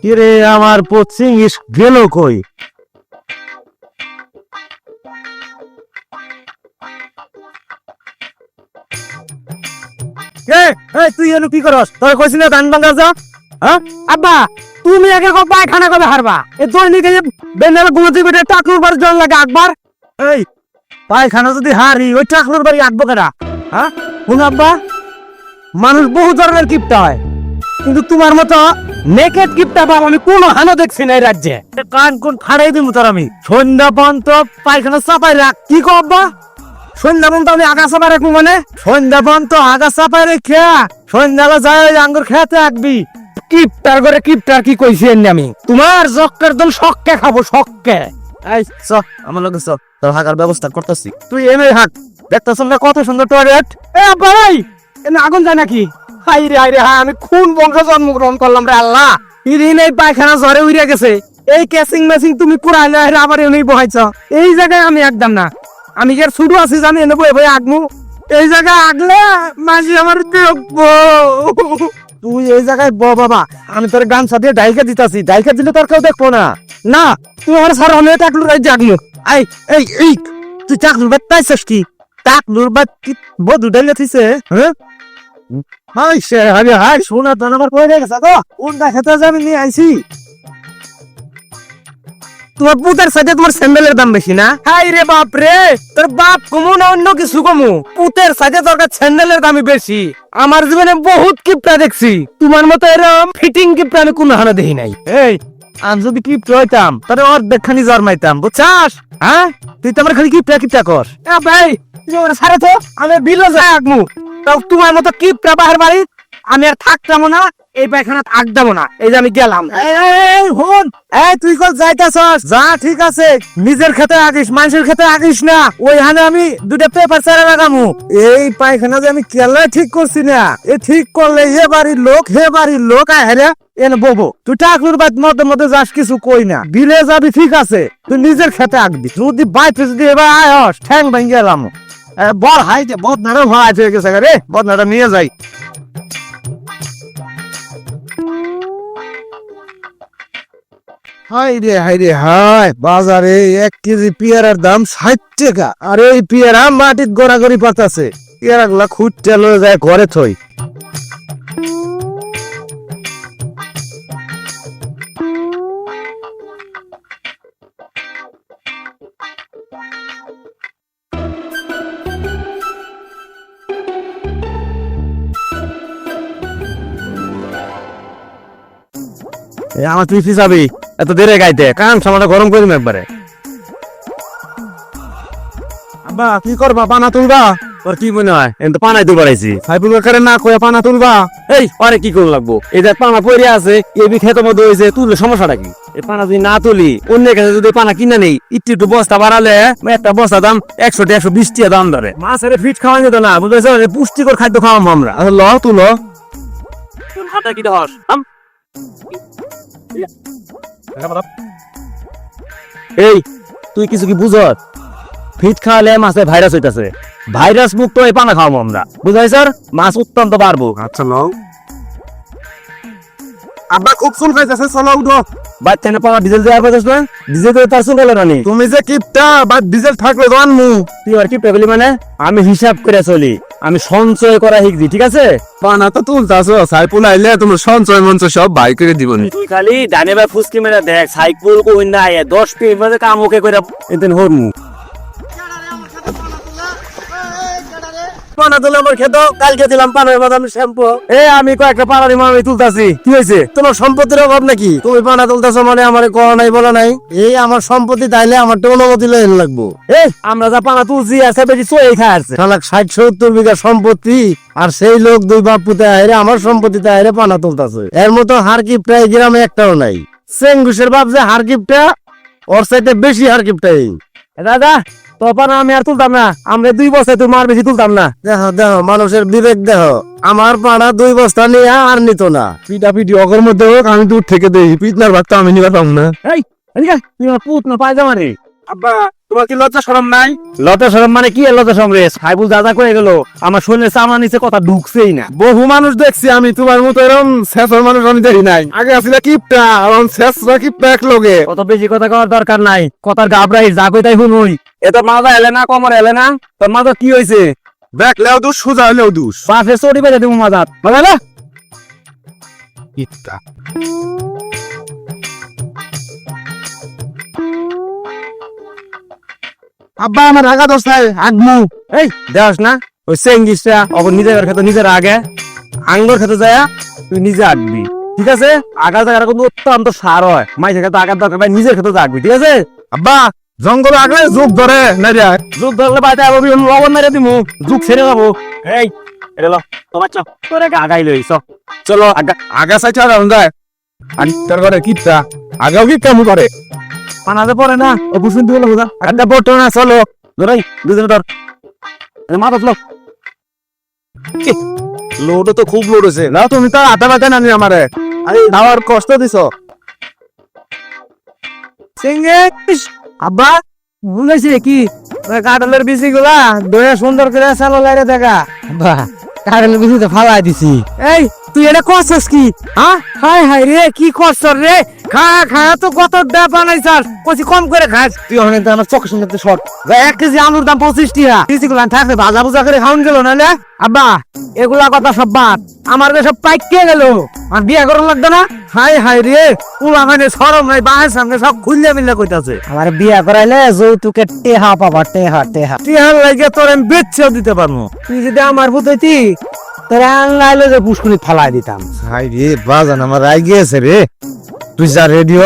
কিরে আমার পশ্চিম গেল কই? তুই এলো কি করস? তোর কইছিস না ধান ভাঙা যা। হ্যাঁ আব্বা, তুমি আগে পায়খানা কবে হারবা? এ দৈনিক বেনাল ঘুমোতে বেটে টাকলুর বাড়ি জন লাগে আকবার। এই পায়খানা যদি হারি ওই টাকলুর বাড়ি আঁকবো কেনা? হ্যাঁ শুন আব্বা, মানুষ বহু ধরনের কিপটা হয়, কিন্তু তোমার মতো নেকেট কিপটা বাপ আমি কোন হানো দেখছি না এই রাজ্যে। কান কোন ফাড়াই দিব তোর আমি। সন্ধ্যা পর্যন্ত পায়খানা চাপাই রাখ। কি কো আব্বা? সন্ধ্যা পর্যন্ত আমি আগা চাপাই রাখবো মানে? সন্ধ্যা পর্যন্ত আগা চাপাই রেখে সন্ধ্যাবেলা যায় ওই আঙ্গুর খেতে আঁকবি। কিপটার করে কিপটার কি কইছি আমি? তোমার জক্কের দল শক্কে খাবো, শক্কে। এই চ আমার লগে চ, তোর হাঁকার ব্যবস্থা করতেছি। তুই এনে হাঁক, দেখতেছ না কত সুন্দর টয়লেট। এ আব্বা ভাই, এনে আগুন যায় নাকি? হাই রে হাই, আমি কোন বংশ জন্মগ্রহণ করলাম রে আল্লাহ। ইদিন এই পায়খানা জ্বরে উড়ে গেছে, এই ক্যাচিং ম্যাচিং তুমি কুড়াইলে আবার এনেই বহাইছ। এই জায়গায় আমি একদম না, আমি কি আর ছুটু আছি জানি এনে বয়ে বয়ে আগমু? এই জায়গায় আগলে মাঝি আমার দেখবো। তুই এই জায়গায় বাবা, আমি তোর গামছা দিয়ে ডাইকা দিতাছি, ডাইকা দিলে তোর কেউ দেখবো না। না তুই আমার সার অনেক টাকলুর রাজ্যে আগমু। এই এই এই তুই টাকলুর বাদ পাইছিস কি? টাকলুর বাদ কি বধু ডাইলে থিছে? হ্যাঁ হাই সে হাই হাই, সোনা দান আমার কই রে গেছে গো। কোন দেখাতে যাবি নিয়ে আইছি? তোমার পুতের সাথে তোমার স্যান্ডেলের দাম বেশি না? হাই রে বাপ রে, তোর বাপ কমু না অন্য কিছু কমু, পুতের সাথে তোর স্যান্ডেলের দামই বেশি। আমার জীবনে বহুত কিপটা দেখছি, তোমার মতো এরকম ফিটিং কিপটা আমি কোনো হানা দেখি নাই। এই আমি যদি কিপটা হইতাম তাহলে অর্ধেক খানি জন্মাইতাম, বুঝছাস? হ্যাঁ তুই তো আমার খালি কিপটা কিপটা কর। ভাই সারে তো আমি বিলো যাই আগমু, তাও তোমার মতো কিপটা বাহার বাড়ি আমি আর থাকতাম না, এই পায়খানা আগদামো না। এই যে আমি গেলাম। হন এই তুই কল যাইতাছস যা, ঠিক আছে, নিজের খেতে আগিস, মানুষের খেতে আগিস না। ওইখানে আমি দুটা পেপার চারা লাগামু। এই পায়খানা যে আমি কেলা ঠিক করছি না, এ ঠিক করলে হে বাড়ির লোক আহেরা এনে ববো। তুই টাকলুর বাদ মধ্যে মধ্যে যাস, কিছু কই না, বিলে যাবি ঠিক আছে, তুই নিজের খেতে আগবি। যদি বাইতে যদি এবার আয়স ঠ্যাং ভেঙে গেলাম। বল হাইতে বদনাটা ভাই হয়ে গেছে রে, বদনাটা নিয়ে যাই। হাই রে হাই, বাজারে 1 কেজি পেয়ারার দাম 60 টাকা। আর এই পেয়ারা মাটির গড়াগড়ি পাতাছে, পেয়ারা গুলা খুঁটতে লয়ে যায় ঘরে থই। আমার তুই যাবি এত দেরে গাইতে, কান সামাটা গরম করিম একবারে। আব্বা কি করবা, পানা তুলবা? তোর কি মনে হয় এত পানাই তুলবা রাইছি? সাইফুল কারে না কইয়া পানা তুলবা? এই আরে কি করুন লাগবো, এই যে পানা পড়ে আছে এই বি খেতের মধ্যে হয়েছে, তুললে সমস্যাটা কি? এই পানা যদি না তুলি, অন্যের কাছে যদি পানা কিনে নেই, একটু বস্তা বাড়ালে একটা বস্তা দাম 100 থেকে 120 টাকা দাম ধরে। মাছের ফিট খাওয়া যেত না, বুঝতেছ? পুষ্টিকর খাদ্য খাওয়াবো আমরা। ল তুলো হাতে কি দহস। এই তুই কিছু কি বুঝ? ফিট খাওয়ালে মাছে ভাইরাস হইতাছে, ভাইরাস মুক্ত এই পানা খাওয়াবো আমরা, বুঝাই স্যার? মাছ অত্যন্ত পারবো। আচ্ছা লও। আব্বা খুব চুল খাইতেছে, চলো উঠো। বাচ্চা না পাওয়া ডিজেল দেওয়ার কথা না, ডিজেল তো তার চুল গেল না। তুমি যে কিপটা বা ডিজেল থাকলে জানমু। তুই আর কিপটা বলি মানে? আমি হিসাব করে চলি, আমি সঞ্চয় করা শিখছি, ঠিক আছে? পানা তো তুলতাছো, সাইফুল আইলে তোমার সঞ্চয় মঞ্চয় সব বাই করে দিবনি। তুই খালি ডানে বা ফুসকি মেরে দেখ, সাইকেল কই না 10 মিনিট মধ্যে কাম ওকে কইরা এতেন হরমু। পানা তুলে আমার খেত, কালকে দিলাম পানার বাদাম শ্যাম্পু। আমি কয়েকটা পানা দিয়ে আমি তুলতাছি। কি হয়েছে? তোমার সম্পত্তির অভাব নাকি? তুমি পানা তুলতাছো মানে আমার কওয়া নাই বলা নাই। এই আমার সম্পত্তি তাইলে আমার তো অনুমতি লইন লাগবো। আমরা যা পানা তুলছি আছে বেশি চই খাচ্ছে, 60-70 বিঘা সম্পত্তি, আর সেই লোক দুই বাপ পুতে আইরে আমার সম্পত্তিতে আইরে পানা তুলতাছে। এর মতো হারকিপটা এই গ্রামে একটাও নাই। চেঙ্গুসের বাপ যে হারকিপটা, ওর চাইতে বেশি হারকিপটাই। দাদা তখন আমি আর তুলতাম না, আমরা 2 বস্তা তোমার বেশি তুলতাম না। দেখো দেখো মানুষের বিবেক দেখো, আমার পাড়া 2 বস্তা নিয়ে আর নিত না। পিটা পিটি অগর মধ্যে হোক, আমি দূর থেকে দেখি পিটনার ভাগ তো আমি নিবার পাবো না। এই পুত না পায়জামা রে। আব্বা তোমার কি লজ্জা শরম নাই? লতা সরম মানে কি লতা সরম রে? সাইবুল দাদা কয়ে গেল আমার শরীরে চামড়া নিচে কথা ঢুকছেই না। বহু মানুষ দেখছি আমি, তোমার মতো এরকম শেষর মানুষ আমি দেখি নাই। আগে আসলে কিপটা, এখন শেষরা কিপটা এক লগে। কত বেশি কথা কওয়ার দরকার নাই, কথার গাবরাই যা কই তাই শুনুই। এ তোর মাথা এলে না, কমর এলে না, তোর মাথা কি হয়েছে? দেখলেও দুষ, সোজা হলেও দুষ। বাপে চড়ি বেঁধে দিব মাথাত, বুঝলে না? কিপটা। আব্বা আমার রাগা দোষ নাই, আগমু। এই দেখ না ওই চেঙ্গিসটা অবর নিজের খেতে নিজের আগে আঙ্গর খেতে যায়, তুই নিজে আঁকবি, ঠিক আছে? আগার জায়গাটা কিন্তু অত্যন্ত সার হয়, মাইসের খেতে আগার দরকার ভাই, নিজের খেতে আঁকবি, ঠিক আছে? আব্বা জঙ্গলে আগলে যুগ ধরে না রে। যুগ ধরলে বাইতে আবি লবণ মেরে দিমু, যুগ ছেড়ে যাবো। এই এটা লো তোমার চো তোরে আগাই লই চ, চলো আগা। আগা সাইড আর যায় আন্টার করে কিপটা, আগাও কি কাম করে। পানাতে পড়ে না ও বুঝুন তুই হলো বুঝা একটা পড়তো না, চলো ধরাই দুজনে ধর মাথা ফ্লো। লোড তো খুব লোড হয়েছে না, তুমি তো আটা বাটা নানি আমারে। আরে দাওয়ার কষ্ট দিছো। সিঙ্গেশ আব্বা বুঝাইছি কি কাঁঠালের বিচি গুলা দয়া সুন্দর করে চালো লাইরে দেখা। আব্বা কাঁঠালের বিচি তো ফালাই দিছি। এই তুই এটা করছস কি? হ্যাঁ হাই হাই রে, কি করছস রে? খা খা তো কত দা বানাইছস, কইছি কম করে খাস। তুই অনেক তো আমার চোখের সামনে শর্ট 1 কেজি আলুর দাম 25 টাকা। বিচি গুলা থাকলে ভাজা ভুজা করে খাওন গেল নালে। আব্বা এগুলা কথা সব বাদ, আমার যে সব পাইকে গেল, আর বিয়া করা লাগবে না? হাই হাই রে, পুলা মানে সরম নাই, বাহের সামনে সব খুললে মিললে কইতাছে আমার বিয়া করাইলে যৌতুকে টেহা পাবা, টেহা টেহা টেহার লাগে তোর আমি বেচছেও দিতে পারবো। তুই যদি আমার ভূত হইতি তোর আনলাইলে যে পুষ্কুনি ফালাই দিতাম। হাই রে বাজান আমার রাই গিয়েছে রে। তুই যা রেডিও,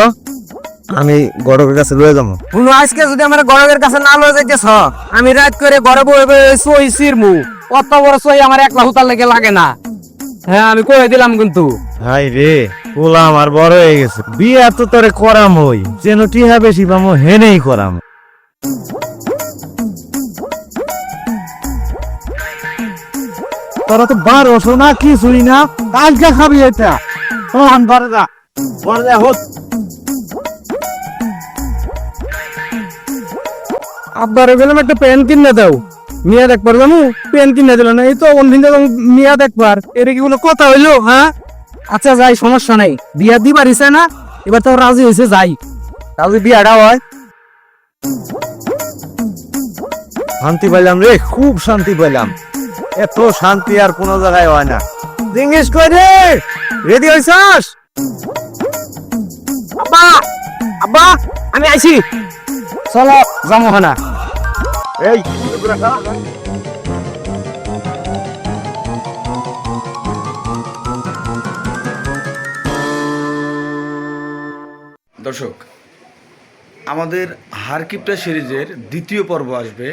আমি গড়কের কাছে লয়ে যাবো। শুনো আজকে যদি আমার গড়কের কাছে না লয়ে যাইতেছ, আমি রাত করে ঘরে বয়ে বয়ে সই সিরমু। কত বড় সই আমার একলা হুতার লেগে লাগে না। হ্যাঁ আমি কয়ে দিলাম কিন্তু। হাই রে পোলা আমার বড় হয়ে গেছে, বিয়া তো তোরে করাম হই, যেন টিহা বেশি পামো হেনেই করাম। তোরা তো 1200 না কিছুই না, কালকে খাবি এটা। আন বারে যা বড় যা হোক। আব্বারে গেলাম একটা প্যান কিনে দাও, মিয়া দেখবার জানো প্যান কিনে দিল না। এই তো অনভিন মিয়া দেখবার, এটা কি কোনো কথা হইলো? হ্যাঁ আচ্ছা যাই, সমস্যা নাই, বিয়া দিবার ইচ্ছে না, এবার তো রাজি হয়েছে, যাই তাহলে বিয়াটা হয়। শান্তি পাইলাম রে, খুব শান্তি পাইলাম। এত শান্তি আর কোনো জায়গায় হয় না। জিজ্ঞেস করে রেডি হইছস? আব্বা আব্বা আমি আইছি, চলো যাবো না। এই দর্শক, আমাদের হারকিপটা সিরিজের দ্বিতীয় পর্ব আসবে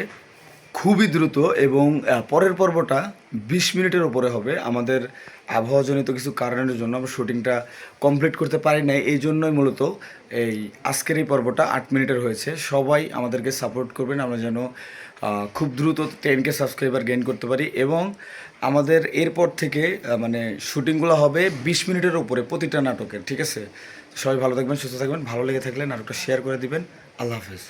খুবই দ্রুত এবং পরের পর্বটা 20 মিনিটের ওপরে হবে। আমাদের আবহাওয়াজনিত কিছু কারণের জন্য আমরা শুটিংটা কমপ্লিট করতে পারি নাই, এই জন্যই মূলত এই আজকের এই পর্বটা 8 মিনিটের হয়েছে। সবাই আমাদেরকে সাপোর্ট করবেন, আমরা যেন খুব দ্রুত 10K সাবস্ক্রাইবার গেইন করতে পারি এবং আমাদের এরপর থেকে মানে শুটিংগুলো হবে 20 মিনিটের উপরে প্রতিটা নাটকের, ঠিক আছে? সবাই ভালো থাকবেন, সুস্থ থাকবেন। ভালো লেগে থাকলে নাটকটা শেয়ার করে দিবেন। আল্লাহ হাফেজ।